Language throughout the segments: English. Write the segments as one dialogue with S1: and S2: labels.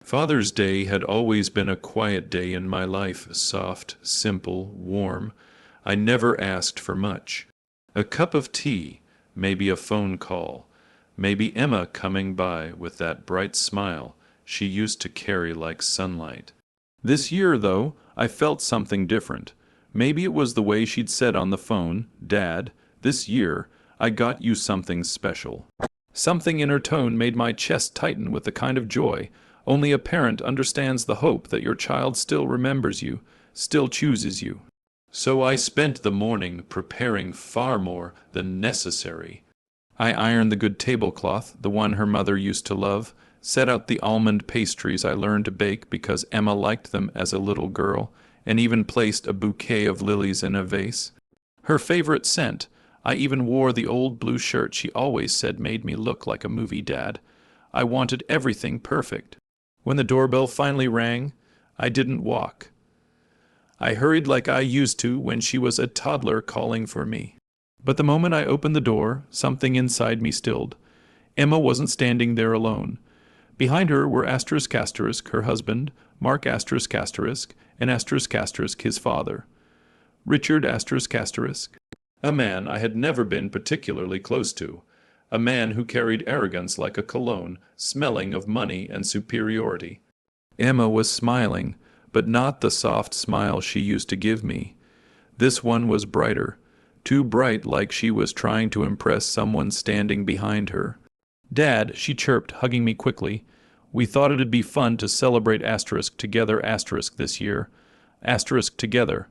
S1: Father's Day had always been a quiet day in my life, soft, simple, warm. I never asked for much. A cup of tea, maybe a phone call, maybe Emma coming by with that bright smile she used to carry like sunlight. This year, though, I felt something different. Maybe it was the way she'd said on the phone, "Dad, this year I got you something special." Something in her tone made my chest tighten with the kind of joy only a parent understands, the hope that your child still remembers you, still chooses you. So I spent the morning preparing far more than necessary. I ironed the good tablecloth, the one her mother used to love, set out the almond pastries I learned to bake because Emma liked them as a little girl, and even placed a bouquet of lilies in a vase. Her favorite scent. I even wore the old blue shirt she always said made me look like a movie dad. I wanted everything perfect. When the doorbell finally rang, I didn't walk. I hurried like I used to when she was a toddler calling for me. But the moment I opened the door, something inside me stilled. Emma wasn't standing there alone. Behind her were asterisk asterisk her husband, Mark asterisk asterisk, and asterisk asterisk his father. Richard asterisk asterisk. A man I had never been particularly close to. A man who carried arrogance like a cologne, smelling of money and superiority. Emma was smiling, but not the soft smile she used to give me. This one was brighter, too bright, like she was trying to impress someone standing behind her. "Dad," she chirped, hugging me quickly. "We thought it'd be fun to celebrate asterisk together asterisk this year. Asterisk together.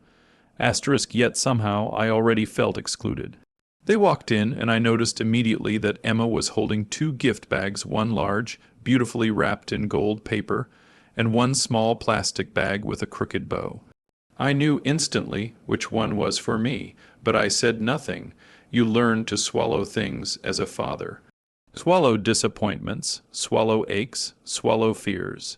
S1: Asterisk, yet somehow I already felt excluded." They walked in, and I noticed immediately that Emma was holding two gift bags, one large, beautifully wrapped in gold paper, and one small plastic bag with a crooked bow. I knew instantly which one was for me, but I said nothing. You learn to swallow things as a father. Swallow disappointments, swallow aches, swallow fears.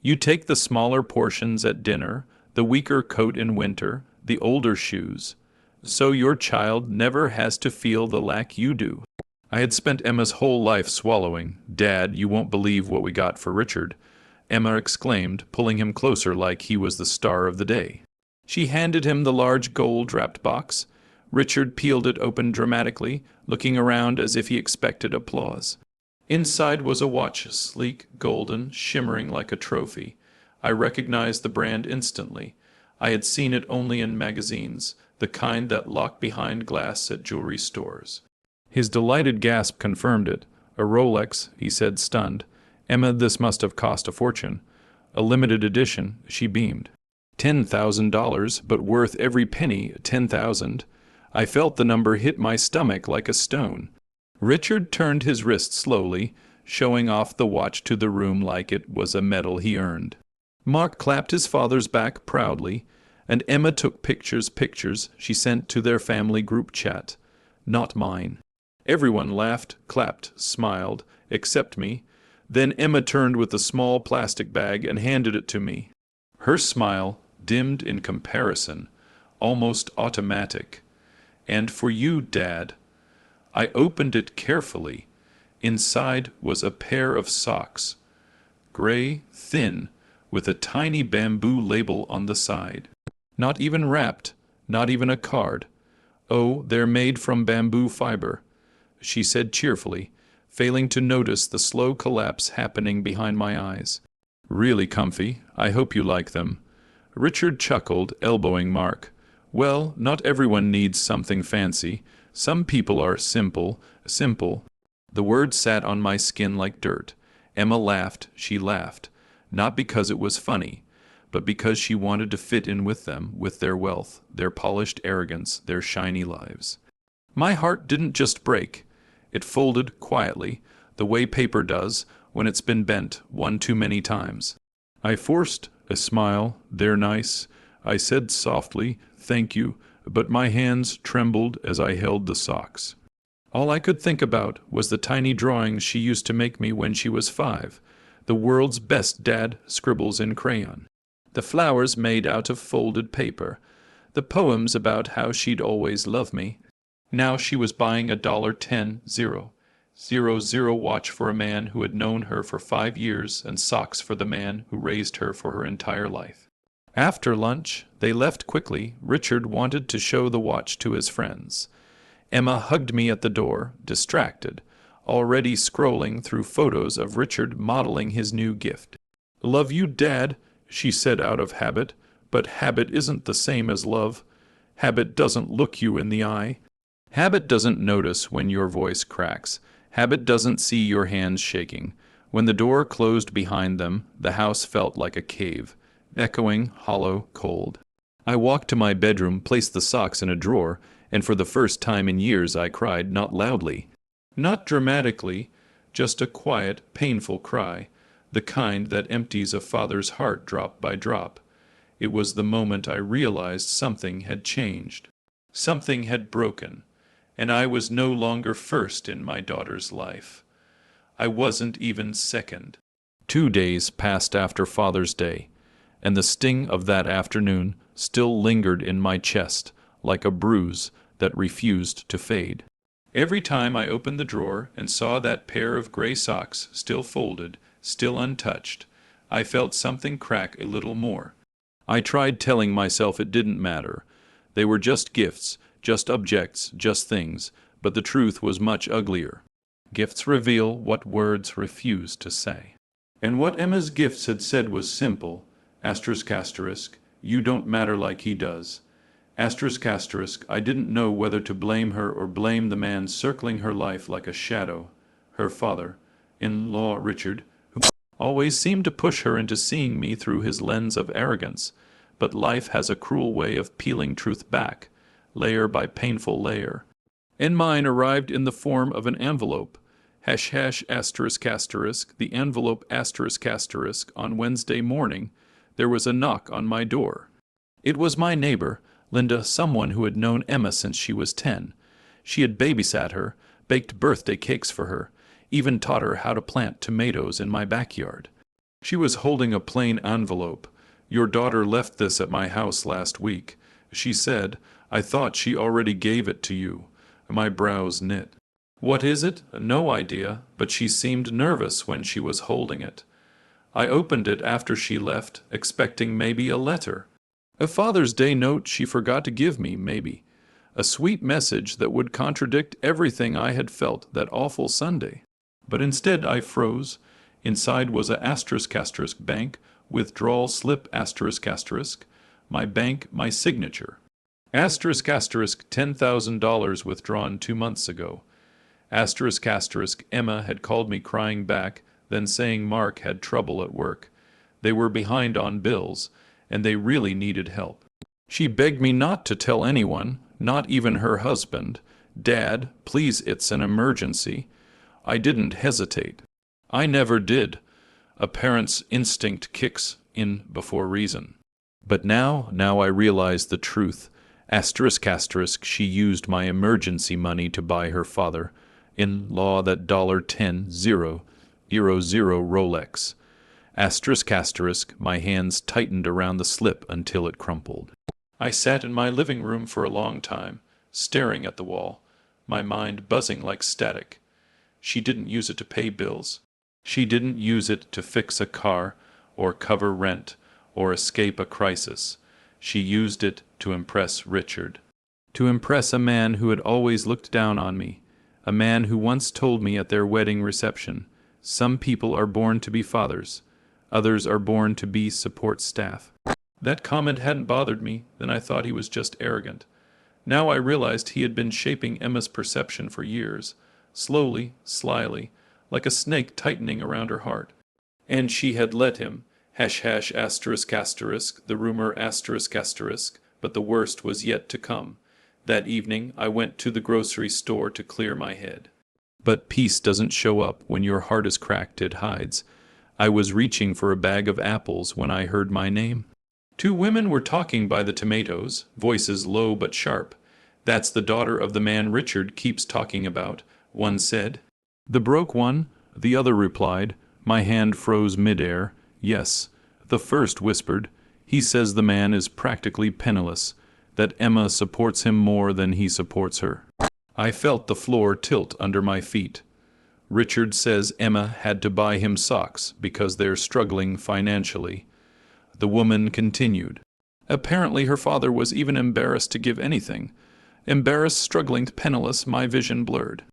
S1: You take the smaller portions at dinner, the weaker coat in winter, the older shoes. So your child never has to feel the lack you do. I had spent Emma's whole life swallowing. "Dad, you won't believe what we got for Richard," Emma exclaimed, pulling him closer like he was the star of the day. She handed him the large gold-wrapped box. Richard peeled it open dramatically, looking around as if he expected applause. Inside was a watch, sleek, golden, shimmering like a trophy. I recognized the brand instantly. I had seen it only in magazines, the kind that lock behind glass at jewelry stores. His delighted gasp confirmed it. "A Rolex," he said, stunned. "Emma, this must have cost a fortune." "A limited edition," she beamed. $10,000, but worth every penny, 10,000. I felt the number hit my stomach like a stone. Richard turned his wrist slowly, showing off the watch to the room like it was a medal he earned. Mark clapped his father's back proudly, and Emma took pictures she sent to their family group chat. Not mine. Everyone laughed, clapped, smiled, except me. Then Emma turned with the small plastic bag and handed it to me. Her smile dimmed in comparison, almost automatic. "And for you, Dad." I opened it carefully. Inside was a pair of socks. Gray, thin, with a tiny bamboo label on the side. Not even wrapped, not even a card. "Oh, they're made from bamboo fiber," she said cheerfully, failing to notice the slow collapse happening behind my eyes. "Really comfy. I hope you like them." Richard chuckled, elbowing Mark. "Well, not everyone needs something fancy. Some people are simple, simple." The word sat on my skin like dirt. Emma laughed, she laughed. Not because it was funny, but because she wanted to fit in with them, with their wealth, their polished arrogance, their shiny lives. My heart didn't just break. It folded quietly, the way paper does when it's been bent one too many times. I forced a smile. "They're nice." I said softly, "Thank you," but my hands trembled as I held the socks. All I could think about was the tiny drawings she used to make me when she was 5. The world's best dad scribbles in crayon. The flowers made out of folded paper. The poems about how she'd always love me. Now she was buying a $10 00 watch for a man who had known her for 5 years and socks for the man who raised her for her entire life. After lunch, they left quickly. Richard wanted to show the watch to his friends. Emma hugged me at the door, distracted, already scrolling through photos of Richard modeling his new gift. "Love you, Dad," she said out of habit, but habit isn't the same as love. Habit doesn't look you in the eye. Habit doesn't notice when your voice cracks. Habit doesn't see your hands shaking. When the door closed behind them, the house felt like a cave, echoing, hollow, cold. I walked to my bedroom, placed the socks in a drawer, and for the first time in years I cried, not loudly, not dramatically, just a quiet, painful cry, the kind that empties a father's heart drop by drop. It was the moment I realized something had changed. Something had broken, and I was no longer first in my daughter's life. I wasn't even second. 2 days passed after Father's Day, and the sting of that afternoon still lingered in my chest like a bruise that refused to fade. Every time I opened the drawer and saw that pair of gray socks still folded, still untouched, I felt something crack a little more. I tried telling myself it didn't matter. They were just gifts, just objects, just things, but the truth was much uglier. Gifts reveal what words refuse to say. And what Emma's gifts had said was simple, ***, you don't matter like he does. ***, I didn't know whether to blame her or blame the man circling her life like a shadow, her father-in-law Richard, who always seemed to push her into seeing me through his lens of arrogance. But life has a cruel way of peeling truth back, layer by painful layer. And mine arrived in the form of an envelope, #***, the envelope ****, on Wednesday morning, there was a knock on my door. It was my neighbor, Linda, someone who had known Emma since she was 10. She had babysat her, baked birthday cakes for her, even taught her how to plant tomatoes in my backyard. She was holding a plain envelope. "Your daughter left this at my house last week," she said. "I thought she already gave it to you." My brows knit. "What is it?" No idea, but she seemed nervous when she was holding it. I opened it after she left, expecting maybe a letter. A Father's Day note she forgot to give me, maybe. A sweet message that would contradict everything I had felt that awful Sunday. But instead I froze. Inside was a **** bank, withdrawal slip ***, my bank, my signature. $10,000 withdrawn 2 months ago. Emma had called me crying back, then saying Mark had trouble at work. They were behind on bills, and they really needed help. She begged me not to tell anyone, not even her husband. "Dad, please, it's an emergency." I didn't hesitate. I never did. A parent's instinct kicks in before reason. But now I realize the truth. ***, she used my emergency money to buy her father-in-law that $10,000 Rolex. ***, my hands tightened around the slip until it crumpled. I sat in my living room for a long time, staring at the wall, my mind buzzing like static. She didn't use it to pay bills. She didn't use it to fix a car, or cover rent, or escape a crisis. She used it to impress Richard. To impress a man who had always looked down on me. A man who once told me at their wedding reception, "Some people are born to be fathers. Others are born to be support staff." That comment hadn't bothered me, then I thought he was just arrogant. Now I realized he had been shaping Emma's perception for years, slowly, slyly, like a snake tightening around her heart. And she had let him, #***, the rumor ****, but the worst was yet to come. That evening I went to the grocery store to clear my head. But peace doesn't show up when your heart is cracked, it hides. I was reaching for a bag of apples when I heard my name. 2 women were talking by the tomatoes, voices low but sharp. "That's the daughter of the man Richard keeps talking about," one said. "The broke one," the other replied. My hand froze midair. "Yes." The first whispered, "He says the man is practically penniless, that Emma supports him more than he supports her." I felt the floor tilt under my feet. Richard says Emma had to buy him socks because they're struggling financially. The woman continued. Apparently her father was even embarrassed to give anything. Embarrassed, struggling, penniless, my vision blurred.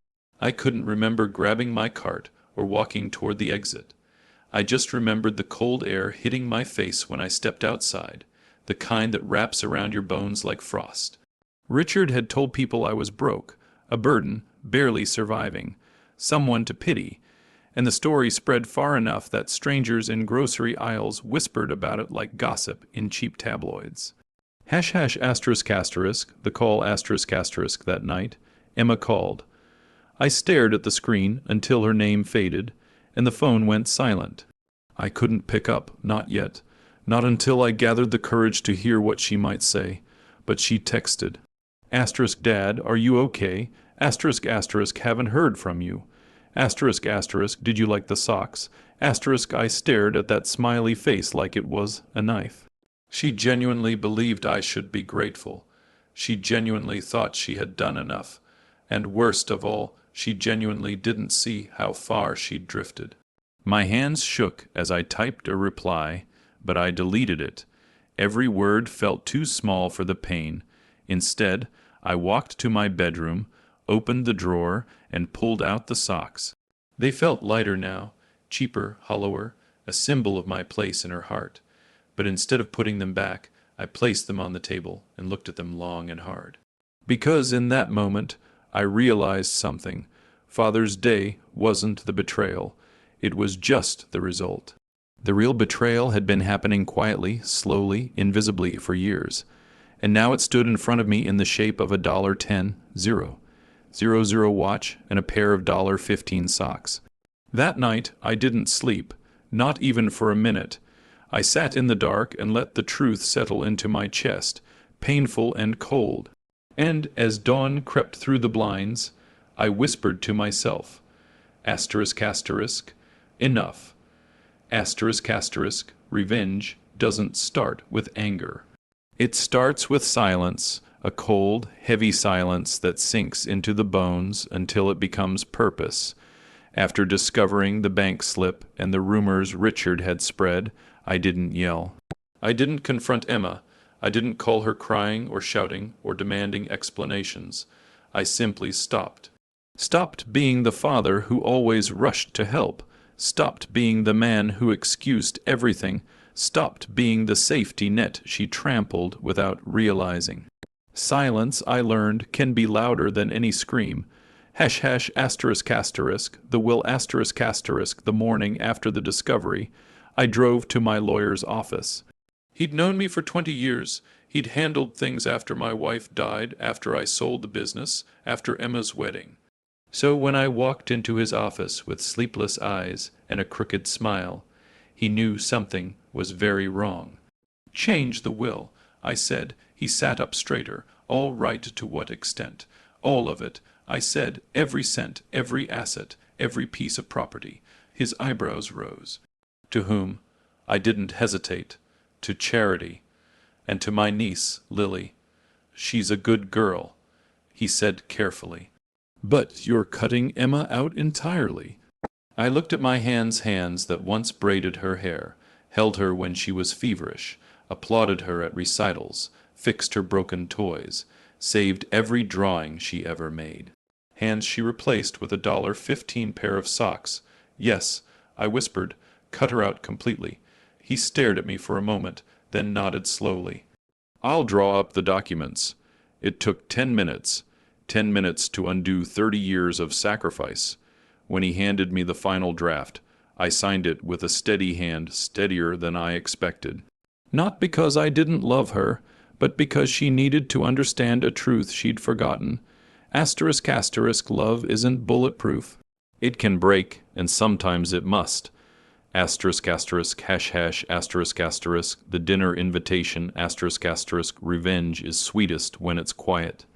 S1: I couldn't remember grabbing my cart or walking toward the exit. I just remembered the cold air hitting my face when I stepped outside, the kind that wraps around your bones like frost. Richard had told people I was broke, a burden, barely surviving, someone to pity, and the story spread far enough that strangers in grocery aisles whispered about it like gossip in cheap tabloids. ****, the call *** that night, Emma called. I stared at the screen until her name faded, and the phone went silent. I couldn't pick up, not yet, not until I gathered the courage to hear what she might say, but she texted. **Dad, are you okay? ***, haven't heard from you. ***, did you like the socks? I stared at that smiley face like it was a knife. She genuinely believed I should be grateful. She genuinely thought she had done enough. And worst of all, she genuinely didn't see how far she'd drifted. My hands shook as I typed a reply, but I deleted it. Every word felt too small for the pain. Instead, I walked to my bedroom, opened the drawer, and pulled out the socks. They felt lighter now, cheaper, hollower, a symbol of my place in her heart. But instead of putting them back, I placed them on the table and looked at them long and hard. Because in that moment, I realized something. Father's Day wasn't the betrayal. It was just the result. The real betrayal had been happening quietly, slowly, invisibly for years. And now it stood in front of me in the shape of a $10 00 watch and a pair of $15 socks. That night, I didn't sleep, not even for a minute. I sat in the dark and let the truth settle into my chest, painful and cold. And as dawn crept through the blinds, I whispered to myself, ***, enough. ***, revenge doesn't start with anger. It starts with silence, a cold, heavy silence that sinks into the bones until it becomes purpose. After discovering the bank slip and the rumors Richard had spread, I didn't yell. I didn't confront Emma. I didn't call her crying or shouting or demanding explanations. I simply stopped. Stopped being the father who always rushed to help. Stopped being the man who excused everything. Stopped being the safety net she trampled without realizing. Silence, I learned, can be louder than any scream. #****, the will ****, the morning after the discovery, I drove to my lawyer's office. He'd known me for 20 years. He'd handled things after my wife died, after I sold the business, after Emma's wedding. So when I walked into his office with sleepless eyes and a crooked smile, he knew something was very wrong. "Change the will," I said. He sat up straighter. "All right, to what extent?" "All of it," I said. "Every cent, every asset, every piece of property." His eyebrows rose. "To whom?" I didn't hesitate. "To charity. And to my niece, Lily. She's a good girl," he said carefully. "But you're cutting Emma out entirely." I looked at my hands that once braided her hair, held her when she was feverish, applauded her at recitals, fixed her broken toys, saved every drawing she ever made. Hands she replaced with a $15 pair of socks. "Yes," I whispered, "cut her out completely." He stared at me for a moment, then nodded slowly. "I'll draw up the documents." It took 10 minutes. 10 minutes to undo 30 years of sacrifice. When he handed me the final draft, I signed it with a steady hand, steadier than I expected. Not because I didn't love her, but because she needed to understand a truth she'd forgotten. Love isn't bulletproof. It can break, and sometimes it must. ***, the dinner invitation, ***, revenge is sweetest when it's quiet.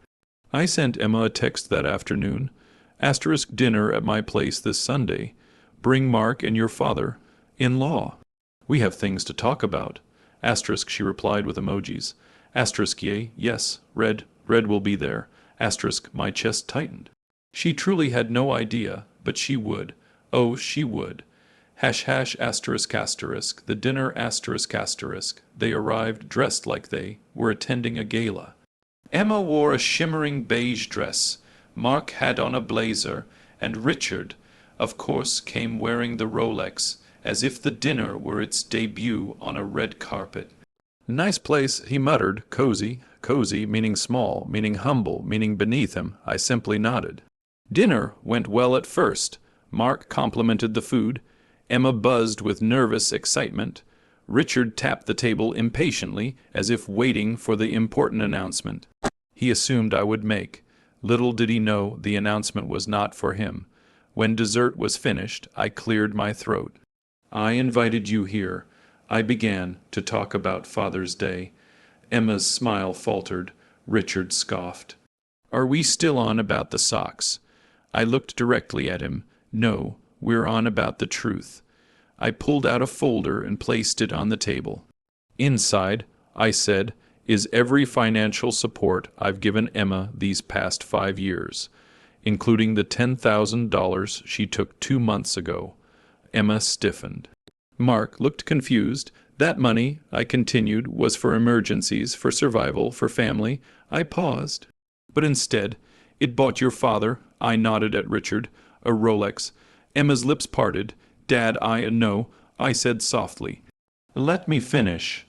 S1: I sent Emma a text that afternoon. ***, dinner at my place this Sunday. Bring Mark and your father-in-law. We have things to talk about. ***, she replied with emojis. ***, yes, Red will be there. ***, my chest tightened. She truly had no idea, but she would. Oh, she would. Hash hash asterisk asterisk, the dinner asterisk asterisk. They arrived dressed like they were attending a gala. Emma wore a shimmering beige dress, Mark had on a blazer, and Richard, of course, came wearing the Rolex, as if the dinner were its debut on a red carpet. Nice place, he muttered, cozy, cozy, meaning small, meaning humble, meaning beneath him. I simply nodded. Dinner went well at first. Mark complimented the food. Emma buzzed with nervous excitement. Richard tapped the table impatiently, as if waiting for the important announcement he assumed I would make. Little did he know the announcement was not for him. When dessert was finished, I cleared my throat. I invited you here. I began to talk about Father's Day. Emma's smile faltered. Richard scoffed. Are we still on about the socks? I looked directly at him. No, we're on about the truth. I pulled out a folder and placed it on the table. Inside, I said, is every financial support I've given Emma these past 5 years, including the $10,000 she took 2 months ago. Emma stiffened. Mark looked confused. That money, I continued, was for emergencies, for survival, for family. I paused. But instead, it bought your father, I nodded at Richard, a Rolex. Emma's lips parted. Dad, no, I said softly. Let me finish.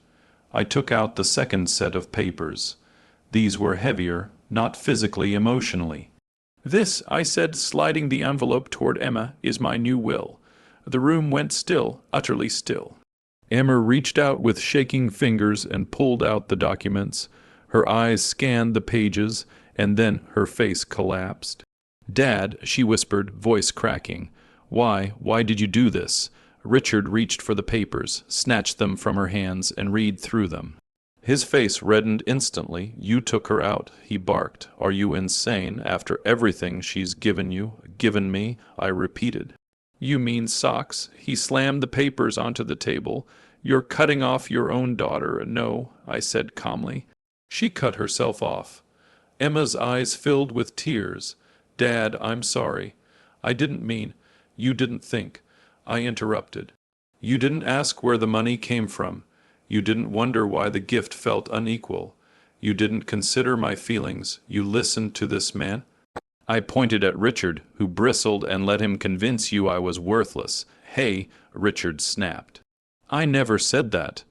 S1: I took out the second set of papers. These were heavier, not physically, emotionally. This, I said, sliding the envelope toward Emma, is my new will. The room went still, utterly still. Emma reached out with shaking fingers and pulled out the documents. Her eyes scanned the pages, and then her face collapsed. Dad, she whispered, voice cracking. Why did you do this? Richard reached for the papers, snatched them from her hands, and read through them. His face reddened instantly. You took her out, he barked. Are you insane, after everything she's given me? I repeated. You mean socks? He slammed the papers onto the table. You're cutting off your own daughter. No, I said calmly. She cut herself off. Emma's eyes filled with tears. Dad, I'm sorry. I didn't mean. You didn't think. I interrupted. You didn't ask where the money came from. You didn't wonder why the gift felt unequal. You didn't consider my feelings. You listened to this man. I pointed at Richard, who bristled and let him convince you I was worthless. Hey, Richard snapped. I never said that.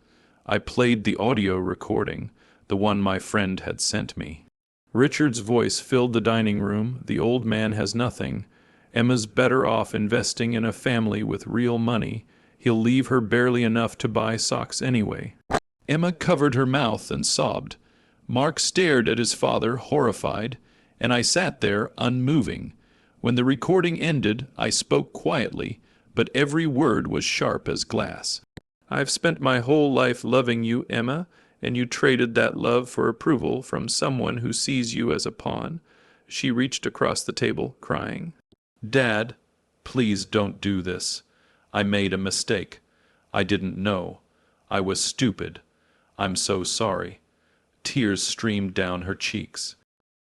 S1: I played the audio recording, the one my friend had sent me. Richard's voice filled the dining room. The old man has nothing. Emma's better off investing in a family with real money. He'll leave her barely enough to buy socks anyway. Emma covered her mouth and sobbed. Mark stared at his father, horrified, and I sat there, unmoving. When the recording ended, I spoke quietly, but every word was sharp as glass. I've spent my whole life loving you, Emma, and you traded that love for approval from someone who sees you as a pawn. She reached across the table, crying. Dad, please don't do this. I made a mistake. I didn't know. I was stupid. I'm so sorry. Tears streamed down her cheeks.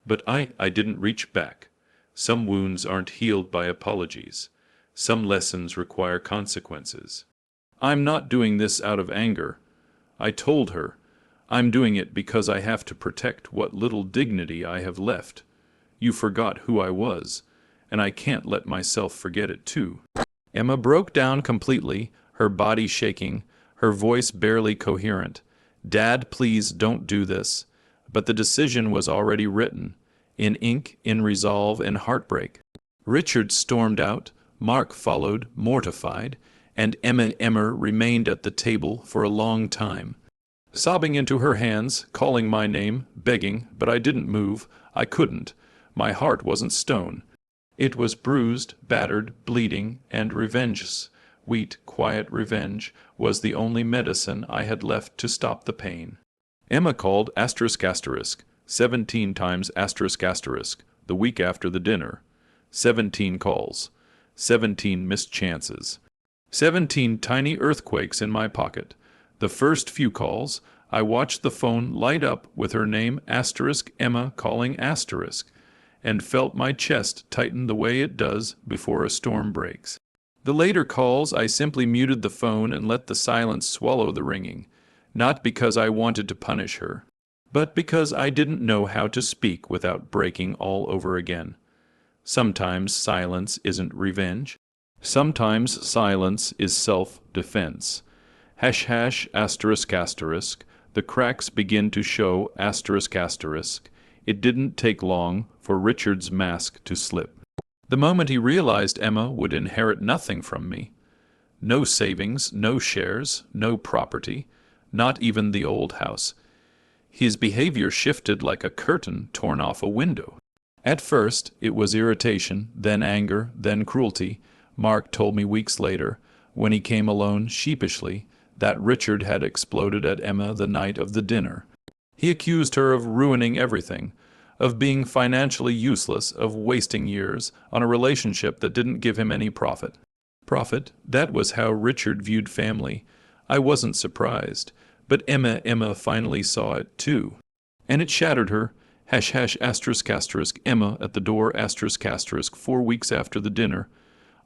S1: But I didn't reach back. Some wounds aren't healed by apologies. Some lessons require consequences. I'm not doing this out of anger. I told her. I'm doing it because I have to protect what little dignity I have left. You forgot who I was, and I can't let myself forget it too. Emma broke down completely, her body shaking, her voice barely coherent. Dad, please don't do this. But the decision was already written, in ink, in resolve and heartbreak. Richard stormed out, Mark followed, mortified, and Emma remained at the table for a long time, sobbing into her hands, calling my name, begging, but I didn't move. I couldn't. My heart wasn't stone. It was bruised, battered, bleeding, and revenge, sweet, quiet revenge, was the only medicine I had left to stop the pain. Emma called **, 17 times **, the week after the dinner. 17 calls. 17 missed chances. 17 tiny earthquakes in my pocket. The first few calls, I watched the phone light up with her name **, Emma calling **, and felt my chest tighten the way it does before a storm breaks. The later calls, I simply muted the phone and let the silence swallow the ringing, not because I wanted to punish her, but because I didn't know how to speak without breaking all over again. Sometimes silence isn't revenge. Sometimes silence is self-defense. #***, the cracks begin to show ****. It didn't take long for Richard's mask to slip. The moment he realized Emma would inherit nothing from me, no savings, no shares, no property, not even the old house, his behavior shifted like a curtain torn off a window. At first, it was irritation, then anger, then cruelty. Mark told me weeks later, when he came alone sheepishly, that Richard had exploded at Emma the night of the dinner. He accused her of ruining everything, of being financially useless, of wasting years on a relationship that didn't give him any profit. Profit? That was how Richard viewed family. I wasn't surprised, but Emma finally saw it too. And it shattered her. #****, Emma at the door, ****, 4 weeks after the dinner.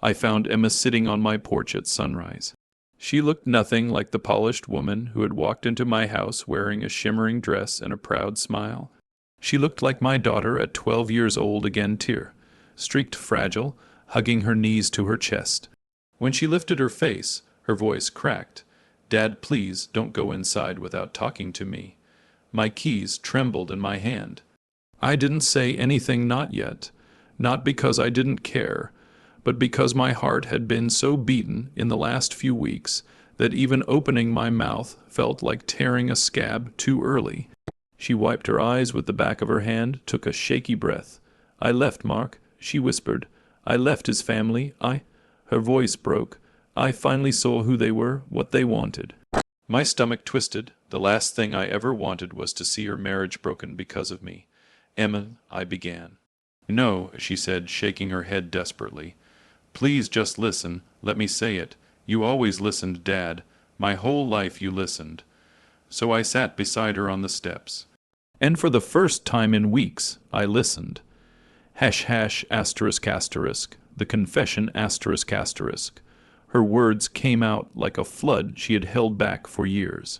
S1: I found Emma sitting on my porch at sunrise. She looked nothing like the polished woman who had walked into my house wearing a shimmering dress and a proud smile. She looked like my daughter at 12 years old again, streaked, fragile, hugging her knees to her chest. When she lifted her face, her voice cracked. "Dad, please don't go inside without talking to me." My keys trembled in my hand. I didn't say anything, not yet, not because I didn't care, but because my heart had been so beaten in the last few weeks that even opening my mouth felt like tearing a scab too early. She wiped her eyes with the back of her hand, took a shaky breath. "I left Mark," she whispered. "I left his family. Her voice broke. "I finally saw who they were, what they wanted." My stomach twisted. The last thing I ever wanted was to see her marriage broken because of me. "Emma," I began. "No," she said, shaking her head desperately. "Please just listen. Let me say it. You always listened, Dad. My whole life you listened." So I sat beside her on the steps. And for the first time in weeks, I listened. ##**, the confession ****. Her words came out like a flood she had held back for years.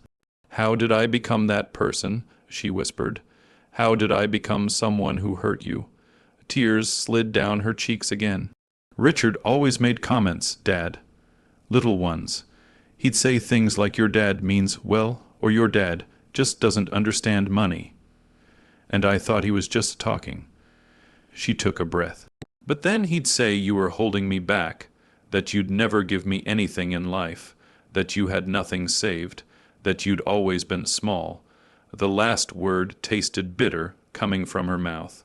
S1: "How did I become that person?" she whispered. "How did I become someone who hurt you?" Tears slid down her cheeks again. "Richard always made comments, Dad. Little ones. He'd say things like, 'Your dad means well,' or 'Your dad just doesn't understand money.' And I thought he was just talking." She took a breath. "But then he'd say you were holding me back, that you'd never give me anything in life, that you had nothing saved, that you'd always been small." The last word tasted bitter coming from her mouth.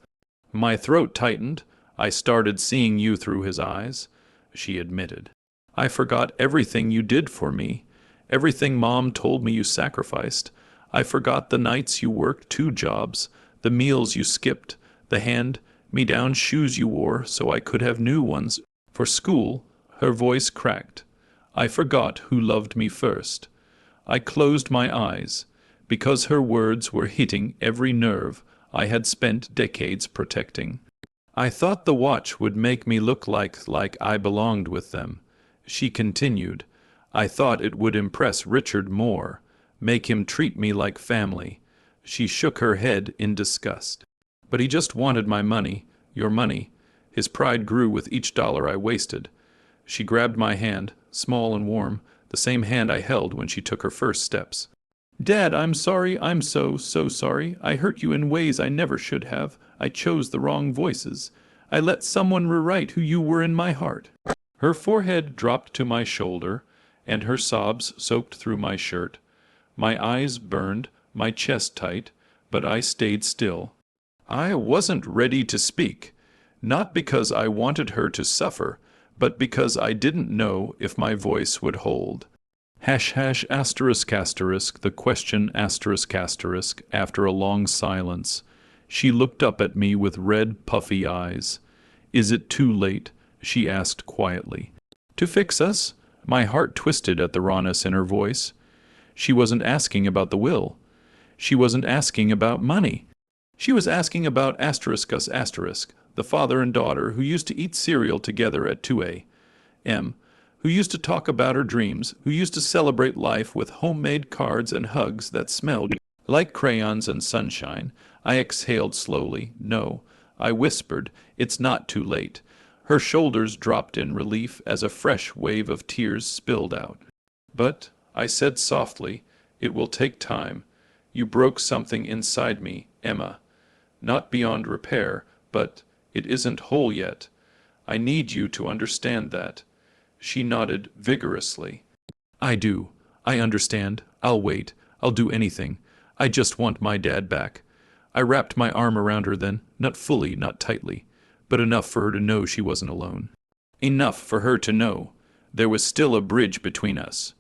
S1: My throat tightened. "I started seeing you through his eyes," she admitted. "I forgot everything you did for me, everything Mom told me you sacrificed. I forgot the nights you worked 2 jobs, the meals you skipped, the hand-me-down shoes you wore so I could have new ones for school." Her voice cracked. "I forgot who loved me first." I closed my eyes, because her words were hitting every nerve I had spent decades protecting. "I thought the watch would make me look like I belonged with them," she continued. "I thought it would impress Richard more, make him treat me like family." She shook her head in disgust. "But he just wanted my money, your money." His pride grew with each dollar I wasted. She grabbed my hand, small and warm, the same hand I held when she took her first steps. "Dad, I'm sorry. I'm so sorry. I hurt you in ways I never should have. I chose the wrong voices. I let someone rewrite who you were in my heart." Her forehead dropped to my shoulder, and her sobs soaked through my shirt. My eyes burned, my chest tight, but I stayed still. I wasn't ready to speak, not because I wanted her to suffer, but because I didn't know if my voice would hold. ##**, the question ****, after a long silence. She looked up at me with red, puffy eyes. "Is it too late?" she asked quietly. "To fix us?" My heart twisted at the rawness in her voice. She wasn't asking about the will. She wasn't asking about money. She was asking about ****, The father and daughter who used to eat cereal together at 2 a.m., who used to talk about her dreams, who used to celebrate life with homemade cards and hugs that smelled like crayons and sunshine. I exhaled slowly. No, I whispered, it's not too late. Her shoulders dropped in relief as a fresh wave of tears spilled out. But, I said softly, it will take time. You broke something inside me, Emma. Not beyond repair, but it isn't whole yet. I need you to understand that. She nodded vigorously. I do. I understand. I'll wait. I'll do anything. I just want my dad back. I wrapped my arm around her then, not fully, not tightly, but enough for her to know she wasn't alone. Enough for her to know there was still a bridge between us.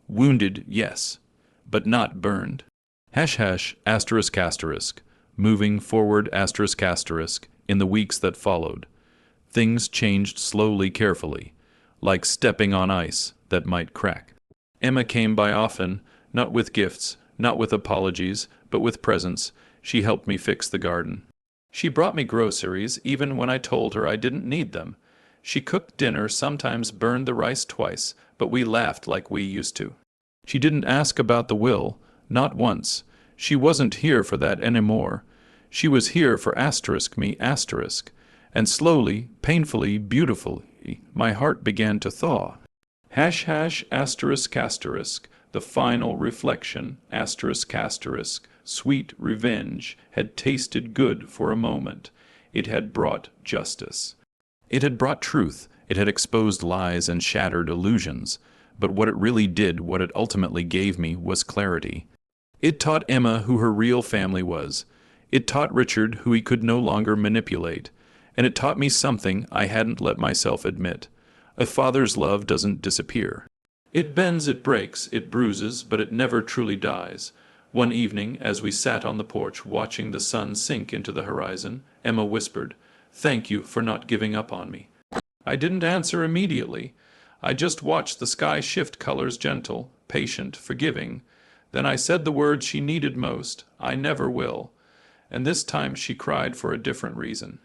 S1: Wounded, yes, but not burned. ****, moving forward ***, in the weeks that followed. Things changed slowly, carefully, like stepping on ice that might crack. Emma came by often, not with gifts, not with apologies, but with presence. She helped me fix the garden. She brought me groceries even when I told her I didn't need them. She cooked dinner, sometimes burned the rice twice, but we laughed like we used to. She didn't ask about the will, not once. She wasn't here for that anymore. She was here for *me*, and slowly, painfully, beautifully, my heart began to thaw. ****, the final reflection, ****, sweet revenge had tasted good for a moment. It had brought justice. It had brought truth. It had exposed lies and shattered illusions. But what it really did, what it ultimately gave me, was clarity. It taught Emma who her real family was. It taught Richard who he could no longer manipulate. And it taught me something I hadn't let myself admit. A father's love doesn't disappear. It bends, it breaks, it bruises, but it never truly dies. One evening, as we sat on the porch watching the sun sink into the horizon, Emma whispered, "Thank you for not giving up on me." I didn't answer immediately. I just watched the sky shift colors, gentle, patient, forgiving. Then I said the words she needed most, "I never will." And this time she cried for a different reason.